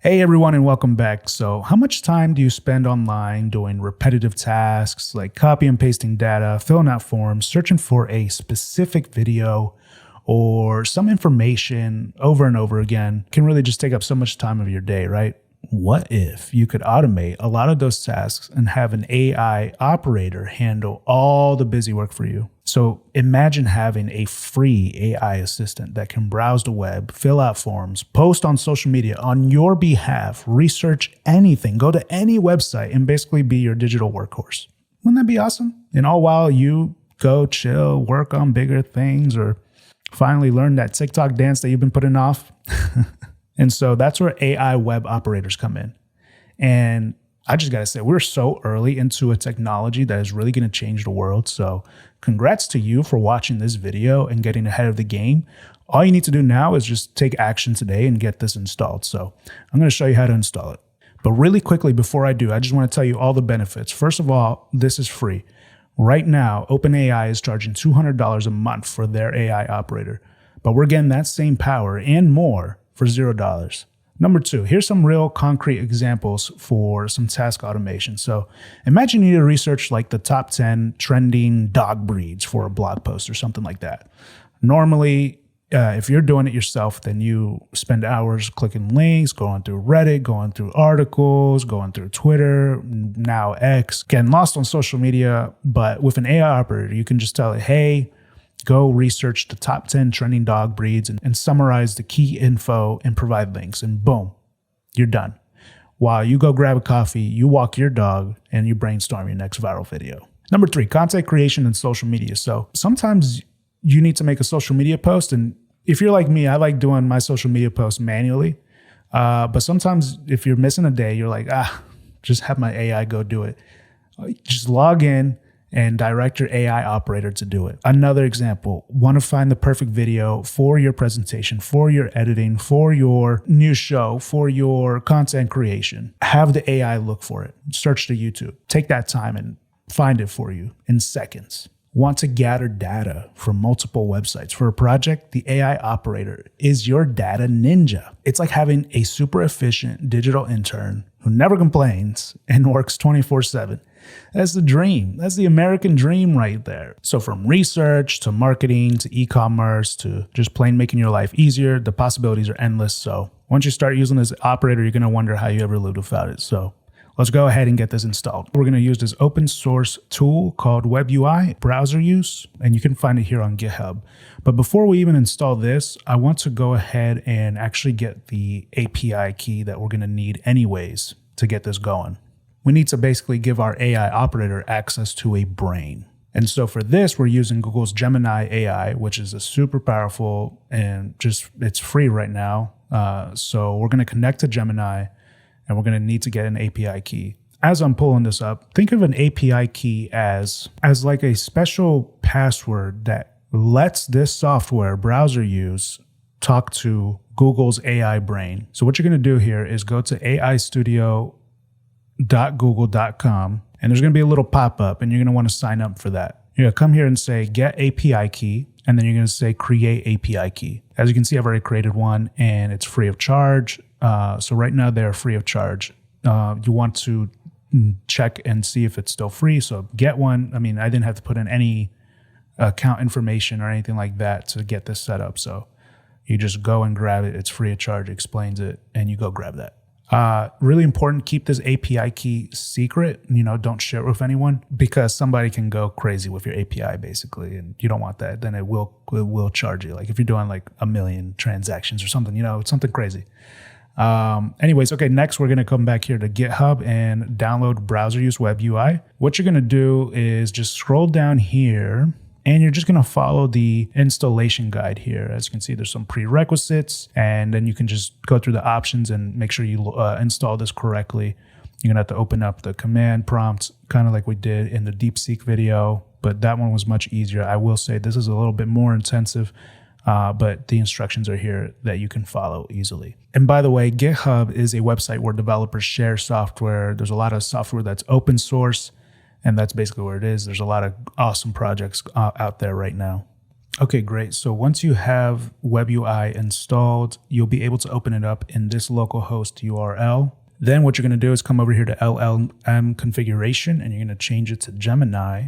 Hey everyone, and welcome back. So, how much time do you spend online doing repetitive tasks like copy and pasting data, filling out forms, searching for a specific video, or some information over and over again? Can really just take up so much time of your day, right? What if you could automate a lot of those tasks and have an AI operator handle all the busy work for you? So imagine having a free AI assistant that can browse the web, fill out forms, post on social media on your behalf, research anything, go to any website, and basically be your digital workhorse. Wouldn't that be awesome? And all while you go chill, work on bigger things, or finally learn that TikTok dance that you've been putting off. And so that's where AI web operators come in. And I just got to say, we're so early into a technology that is really going to change the world. So congrats to you for watching this video and getting ahead of the game. All you need to do now is just take action today and get this installed. So I'm going to show you how to install it. But really quickly, before I do, I just want to tell you all the benefits. First of all, this is free. Right now, OpenAI is charging $200 a month for their AI operator. But we're getting that same power and more for $0. Number two, here's some real concrete examples for some task automation. So imagine you need to research like the top 10 trending dog breeds for a blog post or something like that. Normally, if you're doing it yourself, then you spend hours clicking links, going through Reddit, going through articles, going through Twitter, now X, getting lost on social media. But with an AI operator, you can just tell it, hey, go research the top 10 trending dog breeds and summarize the key info and provide links. And boom, you're done. While you go grab a coffee, you walk your dog and you brainstorm your next viral video. Number three, content creation and social media. So sometimes you need to make a social media post. And if you're like me, I like doing my social media posts manually. But sometimes if you're missing a day, you're like, just have my AI go do it. Just log in and direct your AI operator to do it. Another example, want to find the perfect video for your presentation, for your editing, for your new show, for your content creation. Have the AI look for it. Search to YouTube. Take that time and find it for you in seconds. Want to gather data from multiple websites for a project? The AI operator is your data ninja. It's like having a super efficient digital intern who never complains and works 24/7. That's the dream. That's the American dream right there. So from research to marketing to e-commerce to just plain making your life easier, the possibilities are endless. So once you start using this operator, you're going to wonder how you ever lived without it. So let's go ahead and get this installed. We're going to use this open source tool called WebUI, browser use, and you can find it here on GitHub. But before we even install this, I want to go ahead and actually get the API key that we're going to need anyways to get this going. We need to basically give our AI operator access to a brain. And so for this, we're using Google's Gemini AI, which is a super powerful and it's free right now. So we're going to connect to Gemini and we're going to need to get an API key. As I'm pulling this up, think of an API key as like a special password that lets this software browser use talk to Google's AI brain. So what you're going to do here is go to aistudio.google.com and there's going to be a little pop-up and you're going to want to sign up for that. You're going to come here and say get API key and then you're going to say create API key. As you can see, I've already created one and it's free of charge. So right now they're free of charge. You want to check and see if it's still free. So get one. I mean, I didn't have to put in any account information or anything like that to get this set up. So you just go and grab it. It's free of charge, explains it, and you go grab that. Really important, keep this API key secret. Don't share it with anyone because somebody can go crazy with your API basically, and you don't want that. Then it will charge you. Like if you're doing like 1 million transactions or something, it's something crazy. Anyways, okay, next we're going to come back here to GitHub and download browser use web UI. What you're going to do is just scroll down here and you're just going to follow the installation guide here. As you can see, there's some prerequisites and then you can just go through the options and make sure you install this correctly. You're going to have to open up the command prompt, kind of like we did in the DeepSeek video, but that one was much easier. I will say this is a little bit more intensive. But the instructions are here that you can follow easily. And by the way, GitHub is a website where developers share software. There's a lot of software that's open source, and that's basically where it is. There's a lot of awesome projects out there right now. Okay, great. So once you have WebUI installed, you'll be able to open it up in this localhost URL. Then what you're going to do is come over here to LLM configuration, and you're going to change it to Gemini,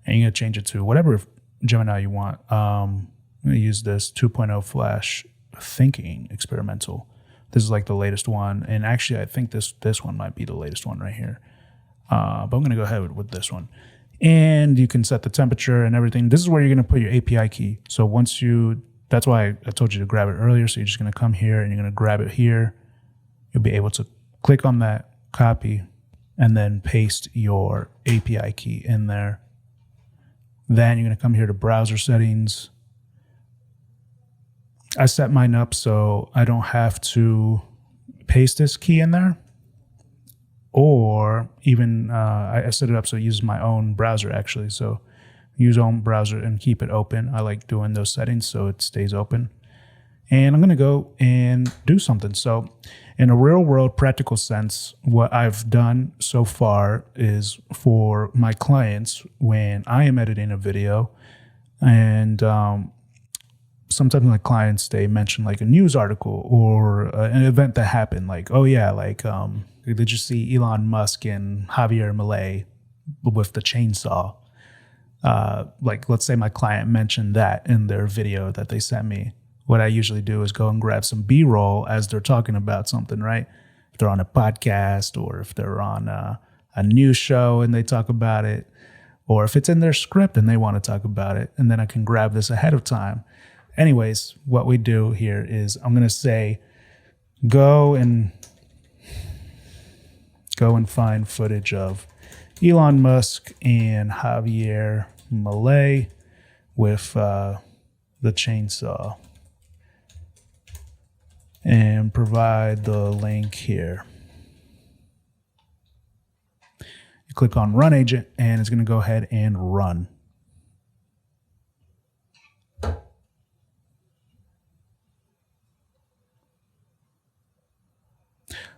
and you're going to change it to whatever Gemini you want. I'm going to use this 2.0 Flash Thinking Experimental. This is like the latest one, and actually I think this one might be the latest one right here. But I'm going to go ahead with this one. And you can set the temperature and everything. This is where you're going to put your API key. So once that's why I told you to grab it earlier. So you're just going to come here and you're going to grab it here. You'll be able to click on that, copy, and then paste your API key in there. Then you're going to come here to browser settings. I set mine up so I don't have to paste this key in there. Or even I set it up so it uses my own browser actually. So use own browser and keep it open. I like doing those settings so it stays open. And I'm going to go and do something. So in a real world practical sense, what I've done so far is for my clients when I am editing a video, and sometimes my clients, they mention like a news article or an event that happened, like, oh yeah, like did you see Elon Musk and Javier Milei with the chainsaw? Like, let's say my client mentioned that in their video that they sent me. What I usually do is go and grab some B-roll as they're talking about something, right? If they're on a podcast, or if they're on a news show and they talk about it, or if it's in their script and they want to talk about it, and then I can grab this ahead of time. Anyways, what we do here is I'm going to say, go and find footage of Elon Musk and Javier Milei with the chainsaw, and provide the link here. You click on Run Agent, and it's going to go ahead and run.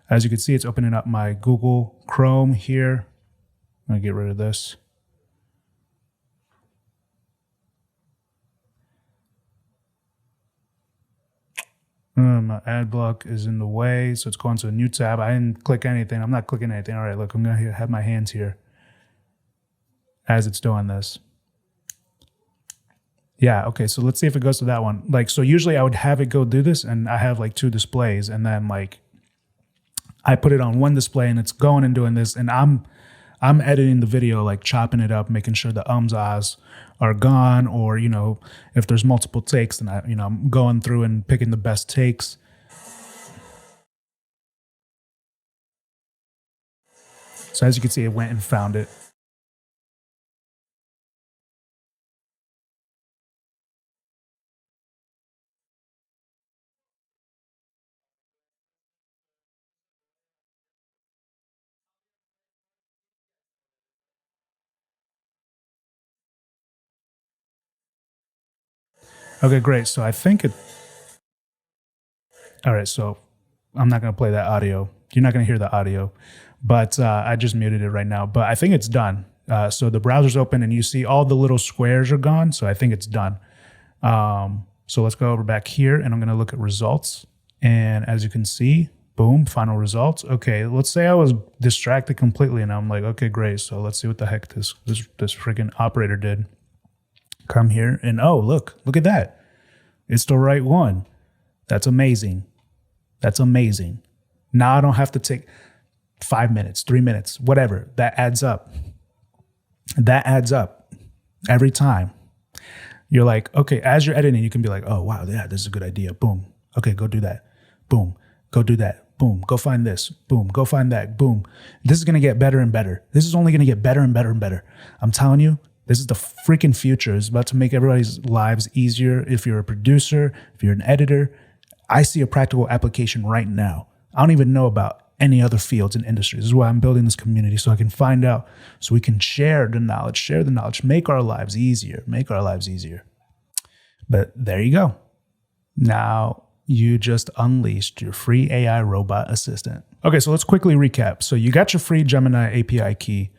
As you can see, it's opening up my Google Chrome here. I'm going to get rid of this. My ad block is in the way, so it's going to a new tab. I didn't click anything. I'm not clicking anything. All right, look, I'm going to have my hands here as it's doing this. Yeah, okay, so let's see if it goes to that one. Like, so usually I would have it go do this, and I have like two displays, and then like I put it on one display and it's going and doing this, and I'm editing the video, like chopping it up, making sure the ahs are gone, or, you know, if there's multiple takes, then I'm going through and picking the best takes. So as you can see, it went and found it. Okay, great. So I think it. All right, so I'm not going to play that audio. You're not going to hear the audio, but I just muted it right now. But I think it's done. So the browser's open and you see all the little squares are gone. So I think it's done. So let's go over back here, and I'm going to look at results. And as you can see, boom, final results. Okay, let's say I was distracted completely, and I'm like, okay, great. So let's see what the heck this freaking operator did. Come here and oh, look at that. It's the right one. That's amazing. That's amazing. Now I don't have to take 5 minutes, 3 minutes, whatever. That adds up. That adds up every time. You're like, okay, as you're editing, you can be like, oh, wow, yeah, this is a good idea. Boom. Okay, go do that. Boom. Go do that. Boom. Go find this. Boom. Go find that. Boom. This is going to get better and better. This is only going to get better and better and better. I'm telling you, this is the freaking future. It's about to make everybody's lives easier. If you're a producer, if you're an editor, I see a practical application right now. I don't even know about any other fields and industries. This is why I'm building this community, so I can find out, so we can share the knowledge, make our lives easier, But there you go. Now you just unleashed your free AI robot assistant. Okay, so let's quickly recap. So you got your free Gemini API key.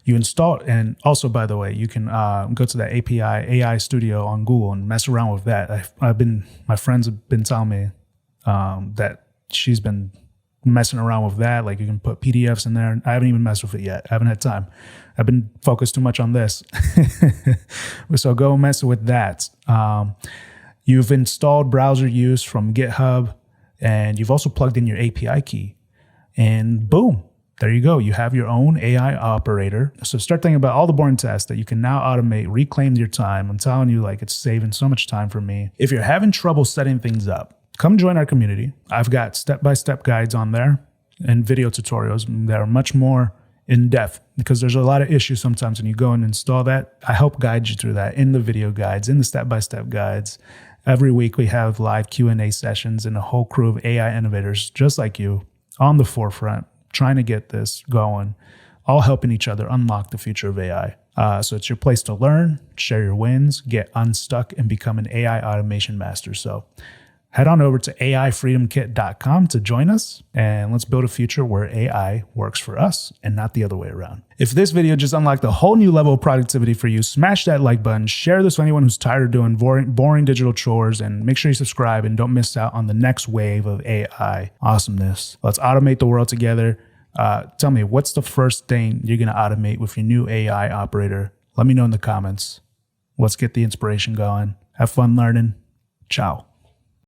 You install, and also, by the way, you can go to that API AI Studio on Google and mess around with that. My friends have been telling me that she's been messing around with that. Like you can put PDFs in there. I haven't even messed with it yet. I haven't had time. I've been focused too much on this. So go mess with that. You've installed browser use from GitHub, and you've also plugged in your API key. And boom, there you go. You have your own AI operator. So start thinking about all the boring tasks that you can now automate, reclaim your time. I'm telling you, like, it's saving so much time for me. If you're having trouble setting things up, come join our community. I've got step-by-step guides on there and video tutorials that are much more in depth, because there's a lot of issues sometimes when you go and install that. I help guide you through that in the video guides, in the step-by-step guides. Every week we have live Q&A sessions and a whole crew of AI innovators just like you on the forefront, trying to get this going, all helping each other unlock the future of AI. So it's your place to learn, share your wins, get unstuck, and become an AI automation master. So head on over to AIfreedomkit.com to join us, and let's build a future where AI works for us and not the other way around. If this video just unlocked a whole new level of productivity for you, smash that like button, share this with anyone who's tired of doing boring digital chores, and make sure you subscribe and don't miss out on the next wave of AI awesomeness. Let's automate the world together. Tell me, what's the first thing you're going to automate with your new AI operator? Let me know in the comments. Let's get the inspiration going. Have fun learning. Ciao.